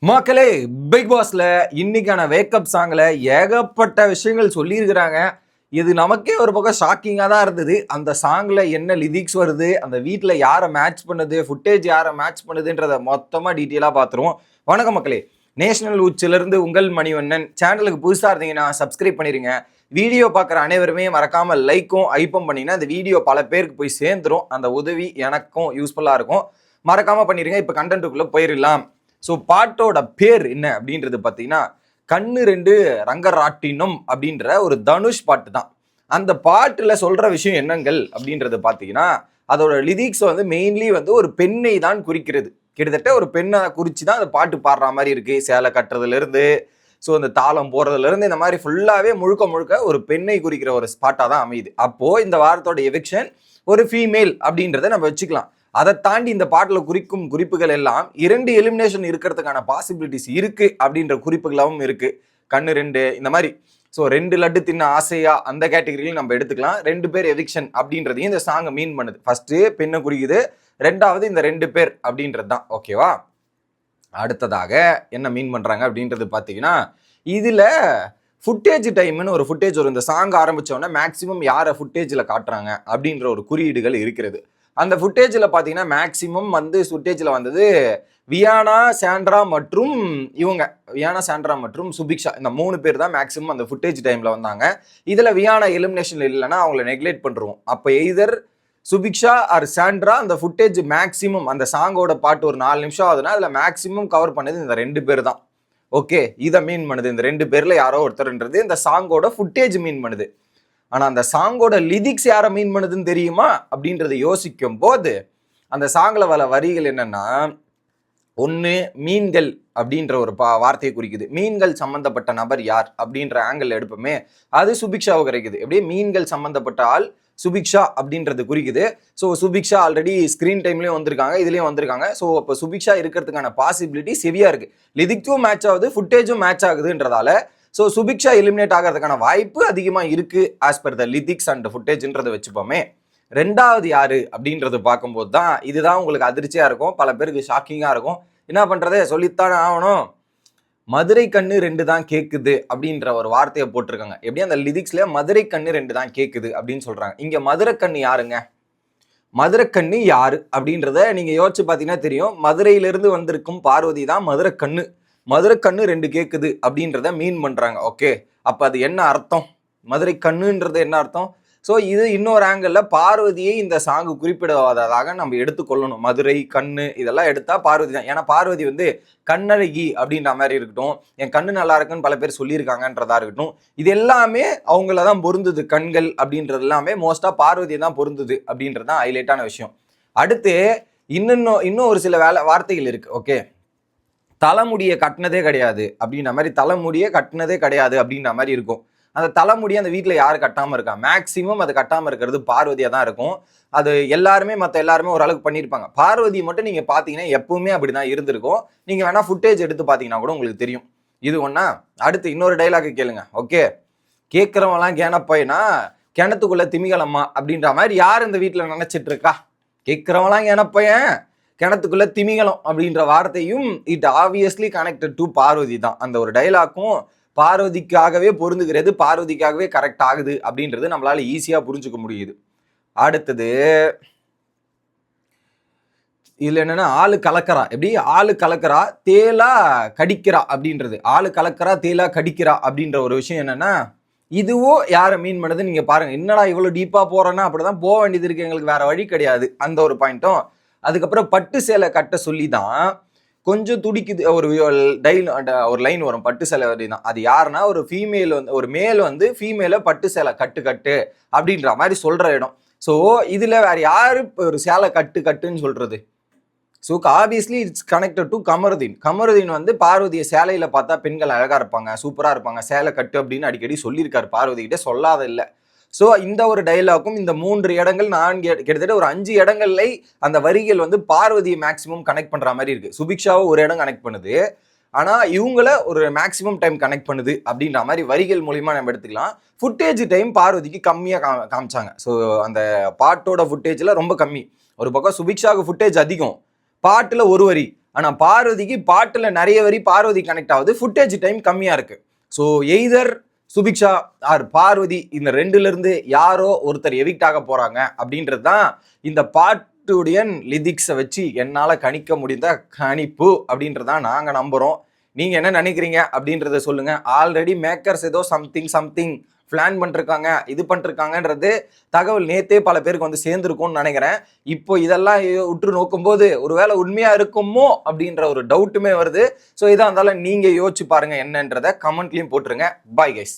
மக்களே, பிக் பாஸ்ல இன்னைக்கான வேக்கப் சாங்ல ஏகப்பட்ட விஷயங்கள் சொல்லியிருக்கிறாங்க. இது நமக்கே ஒரு பக்கம் ஷாக்கிங்காக தான் இருந்தது. அந்த சாங்ல என்ன லிரிக்ஸ் வருது, அந்த வீட்டில் யாரை மேட்ச் பண்ணுது, ஃபுட்டேஜ் யாரை மேட்ச் பண்ணுதுன்றத மொத்தமாக டீட்டெயிலாக பார்த்துருவோம். வணக்கம் மக்களே, நேஷனல் உச்சிலிருந்து உங்கள் மணிவண்ணன். சேனலுக்கு புதுசாக இருந்தீங்கன்னா சப்ஸ்கிரைப் பண்ணிடுங்க. வீடியோ பார்க்குற அனைவருமே மறக்காமல் லைக்கும் ஐப்பும் பண்ணிங்கன்னா அந்த வீடியோ பல பேருக்கு போய் சேர்ந்துடும். அந்த உதவி எனக்கும் யூஸ்ஃபுல்லாக இருக்கும். மறக்காமல் பண்ணிடுங்க. இப்போ கண்டென்ட்டுக்குள்ளே போயிடலாம். ஸோ பாட்டோட பேர் என்ன அப்படின்றது பார்த்தீங்கன்னா, கண்ணு ரெண்டு ரங்கராட்டினம் அப்படின்ற ஒரு தனுஷ் பாட்டு தான். அந்த பாட்டில் சொல்ற விஷயம் என்னங்கள் அப்படின்றது பார்த்தீங்கன்னா, அதோட லிரிக்ஸ் வந்து மெயின்லி வந்து ஒரு பெண்ணை தான் குறிக்கிறது. கிட்டத்தட்ட ஒரு பெண்ணை குறித்து தான் அந்த பாட்டு பாடுற மாதிரி இருக்கு. சேலை கட்டுறதுலேருந்து, ஸோ அந்த தாளம் போடுறதுலேருந்து இந்த மாதிரி ஃபுல்லாகவே முழுக்க முழுக்க ஒரு பெண்ணை குறிக்கிற ஒரு ஸ்பாட்டாக தான் அமையுது. அப்போது இந்த வாரத்தோட எவிக்ஷன் ஒரு ஃபீமேல் அப்படின்றத நம்ம வச்சுக்கலாம். அதை தாண்டி இந்த பாட்டில் குறிக்கும் குறிப்புகள் எல்லாம் 2 எலிமினேஷன் இருக்கிறதுக்கான பாசிபிலிட்டிஸ் இருக்கு அப்படின்ற குறிப்புகளாகவும் இருக்கு. கண்ணு 2 இந்த மாதிரி. ஸோ 2 லட்டு தின்ன ஆசையா அந்த கேட்டகரியிலையும் நம்ம எடுத்துக்கலாம். 2 பேர் எவிக்ஷன் அப்படின்றதையும் இந்த சாங்கை மீன் பண்ணுது. ஃபர்ஸ்ட் பெண்ணை குறிக்குது, 2வது இந்த 2 பேர் அப்படின்றது தான். ஓகேவா? அடுத்ததாக என்ன மீன் பண்றாங்க அப்படின்றது பார்த்தீங்கன்னா, இதுல ஃபுட்டேஜ் டைம்னு ஒரு ஃபுட்டேஜ் வரும். இந்த சாங் ஆரம்பிச்சோன்னா மேக்சிமம் யாரை ஃபுட்டேஜில் காட்டுறாங்க அப்படின்ற ஒரு குறியீடுகள் இருக்கிறது. அந்த ஃபுட்டேஜில் பார்த்தீங்கன்னா மேக்சிமம் வந்து ஃபுட்டேஜில் வந்தது வியானா, சாண்ட்ரா மற்றும் வியானா மற்றும் சுபிக்ஷா, இந்த 3 பேர் தான் மேக்சிமம் அந்த ஃபுட்டேஜ் டைமில் வந்தாங்க. இதில் வியானா எலிமினேஷன் இல்லைன்னா அவங்கள நெக்லெக்ட் பண்ணுறோம். அப்போ எய்தர் சுபிக்ஷா ஆர் சாண்ட்ரா அந்த ஃபுட்டேஜ் மேக்சிமம் அந்த சாங்கோட பாட்டு ஒரு 4 நிமிஷம் ஆகுதுன்னா அதில் மேக்சிமம் கவர் பண்ணது இந்த 2 பேர் தான். ஓகே, இதை மீன் பண்ணுது. இந்த 2 பேரில் யாரோ ஒருத்தர்ன்றது இந்த சாங்கோட ஃபுட்டேஜ் மீன் பண்ணுது. ஆனால் அந்த சாங்கோட லிரிக்ஸ் யாரை மீன் பண்ணுதுன்னு தெரியுமா அப்படின்றத யோசிக்கும் போது அந்த சாங்கில் வர வரிகள் என்னன்னா, ஒன்று மீன்கள் அப்படின்ற ஒரு வார்த்தையை குறிக்குது. மீன்கள் சம்பந்தப்பட்ட நபர் யார் அப்படின்ற ஆங்கிள் எடுப்போமே, அது சுபிக்ஷாவை கிடைக்குது. எப்படியே மீன்கள் சம்பந்தப்பட்ட ஆள் சுபிக்ஷா அப்படின்றது குறிக்குது. ஸோ சுபிக்ஷா ஆல்ரெடி ஸ்க்ரீன் டைம்லேயும் வந்திருக்காங்க, இதுலேயும் வந்திருக்காங்க. ஸோ அப்போ சுபிக்ஷா இருக்கிறதுக்கான பாசிபிலிட்டி செவியாக இருக்குது. லிரிக்ஸும் மேட்ச் ஆகுது, ஃபுட்டேஜும் மேட்ச் ஆகுதுன்றதால ஸோ சுபிக்ஷா எலிமினேட் ஆகிறதுக்கான வாய்ப்பு அதிகமாக இருக்கு as per the lyrics and ஃபுட்டேஜ்ன்றதை வச்சுப்போமே. 2வது யாரு அப்படின்றது பார்க்கும்போது தான் இதுதான் உங்களுக்கு அதிர்ச்சியாக இருக்கும், பல பேருக்கு ஷாக்கிங்காக இருக்கும். என்ன பண்ணுறது, சொல்லித்தானே ஆகணும். மதுரை கண்ணு 2 தான் கேட்குது அப்படின்ற ஒரு வார்த்தையை போட்டிருக்காங்க. எப்படி அந்த லிரிக்ஸ்ல மதுரை கண்ணு 2 தான் கேட்குது அப்படின்னு சொல்றாங்க. இங்க மதுரை கண்ணு யாருங்க? மதுரை கண்ணு யாரு அப்படின்றத நீங்க யோசிச்சு பார்த்தீங்கன்னா தெரியும். மதுரையிலிருந்து வந்திருக்கும் பார்வதி தான் மதுரை கண்ணு. மதுரை கண்ணு 2 கேட்குது அப்படின்றத மீன் பண்றாங்க. ஓகே, அப்ப அது என்ன அர்த்தம்? மதுரை கண்ணுன்றது என்ன அர்த்தம்? ஸோ இது இன்னொரு ஆங்கிள் பார்வதியை இந்த சாங்கு குறிப்பிடாததாக நம்ம எடுத்துக்கொள்ளணும். மதுரை கண்ணு இதெல்லாம் எடுத்தா பார்வதி தான். ஏன்னா பார்வதி வந்து கண்ணழகி அப்படின்ற மாதிரி இருக்கட்டும், என் கண்ணு நல்லா இருக்குன்னு பல பேர் சொல்லியிருக்காங்கன்றதா இருக்கட்டும், இது எல்லாமே அவங்கள தான் பொருந்துது. கண்கள் அப்படின்றது எல்லாமே மோஸ்டா பார்வதியை தான் பொருந்துது அப்படின்றது தான் ஹைலைட்டான விஷயம். அடுத்து இன்னும் ஒரு சில வார்த்தைகள் இருக்கு. ஓகே, தலைமுடியை கட்டினதே கிடையாது அப்படின்ற மாதிரி, தலைமுடியே கட்டினதே கிடையாது அப்படின்ற மாதிரி இருக்கும். அந்த தலைமுடியை அந்த வீட்டில் யார் கட்டாமல் இருக்கா? மேக்சிமம் அது கட்டாமல் இருக்கிறது பார்வதியாக தான் இருக்கும். அது மற்ற எல்லாருமே ஓரளவுக்கு பண்ணியிருப்பாங்க. பார்வதி மட்டும் நீங்கள் பார்த்தீங்கன்னா எப்பவுமே அப்படி தான் இருந்திருக்கும். நீங்கள் வேணா ஃபுட்டேஜ் எடுத்து பார்த்தீங்கன்னா கூட உங்களுக்கு தெரியும். இது ஒன்றா. அடுத்து இன்னொரு டைலாக் கேளுங்க. ஓகே, கேட்குறவங்களாம் கேனப்பைனா கிணத்துக்குள்ள திமிங்கலம்மா அப்படின்ற மாதிரி யார் இந்த வீட்டில் நினைச்சிட்டு இருக்கா? கேட்குறவங்களாம் கேனப்பையன், கிணத்துக்குள்ள திமிங்கலம் அப்படின்ற வார்த்தையும் it obviously connected to Parvathi தான். அந்த ஒரு டைலாக்கும் பார்வதிக்காகவே பொருந்துகிறது, பார்வதிக்காகவே கரெக்ட் ஆகுது அப்படின்றது நம்மளால ஈஸியா புரிஞ்சுக்க முடியுது. அடுத்தது இதுல என்னன்னா, ஆளு கலக்கிறா. எப்படி ஆளு கலக்கிறா தேலா கடிக்கிறா அப்படின்றது. ஆளு கலக்கிறா தேலா கடிக்கிறா அப்படின்ற ஒரு விஷயம் என்னன்னா, இதுவும் யாரை மீன் பண்ணுது நீங்க பாருங்க. என்னடா இவ்வளவு டீப்பா போறேன்னா அப்படிதான் போக வேண்டியது இருக்கு, எங்களுக்கு வேற வழி கிடையாது அந்த ஒரு பாயிண்ட்டும். அதுக்கப்புறம் பட்டு சேலை கட்ட சொல்லி தான் கொஞ்சம் துடிக்குது. ஒரு லைன் வரும் பட்டு சேலை தான். அது யாருன்னா ஒரு ஃபீமேல் வந்து ஒரு மேல் வந்து ஃபீமேலை பட்டு சேலை கட்டு அப்படின்ற மாதிரி சொல்ற இடம். ஸோ இதுல வேற யாரு ஒரு சேலை கட்டுன்னு சொல்றது? So obviously it's connected to Kamaruddin வந்து பார்வதியை சேலையில பார்த்தா பெண்கள் அழகா இருப்பாங்க, சூப்பரா இருப்பாங்க, சேலை கட்டு அப்படின்னு அடிக்கடி சொல்லியிருக்காரு. பார்வதி கிட்ட சொல்லாத இல்லை. ஸோ இந்த ஒரு டைலாக்கும் இந்த 3 இடங்கள் கிட்டத்தட்ட ஒரு 5 இடங்கள்ல அந்த வரிகள் வந்து பார்வதியை மேக்சிமம் கனெக்ட் பண்ற மாதிரி இருக்கு. சுபிக்ஷாவை ஒரு இடம் கனெக்ட் பண்ணுது, ஆனா இவங்கள ஒரு மேக்சிமம் டைம் கனெக்ட் பண்ணுது அப்படின்ற மாதிரி வரிகள் மூலியமா நம்ம எடுத்துக்கலாம். ஃபுட்டேஜ் டைம் பார்வதிக்கு கம்மியா காமிச்சாங்க. ஸோ அந்த பாட்டோட ஃபுட்டேஜ்ல ரொம்ப கம்மி. ஒரு பக்கம் சுபிக்ஷாவுக்கு ஃபுட்டேஜ் அதிகம், பாட்டுல ஒரு வரி, ஆனா பார்வதிக்கு பாட்டுல நிறைய வரி பார்வதி கனெக்ட் ஆகுது, ஃபுட்டேஜ் டைம் கம்மியா இருக்கு. So either Subiksha or Parvathi இந்த ரெண்டுல இருந்து யாரோ ஒருத்தர் எவிக்ட் ஆக போறாங்க அப்படின்றது தான் இந்த பாட்டுடைய லிரிக்ஸை வச்சு என்னால கணிக்க முடிந்த கணிப்பு அப்படின்றதான் நாங்க நம்புறோம். நீங்க என்ன நினைக்கிறீங்க அப்படின்றத சொல்லுங்க. ஆல்ரெடி மேக்கர்ஸ் ஏதோ சம்திங் பிளான் பண்ணிருக்காங்க, இது பண்ணிருக்காங்கன்றது தகவல் நேத்தே பல பேருக்கு வந்து சேர்ந்துருக்கும்னு நினைக்கிறேன். இப்போ இதெல்லாம் உற்று நோக்கும்போது ஒருவேளை உண்மையா இருக்குமோ அப்படின்ற ஒரு டவுட்டுமே வருது. ஸோ இதாக இருந்தாலும் நீங்க யோசிச்சு பாருங்க என்னன்றத கமெண்ட்லயும் போட்டுருங்க. Bye guys.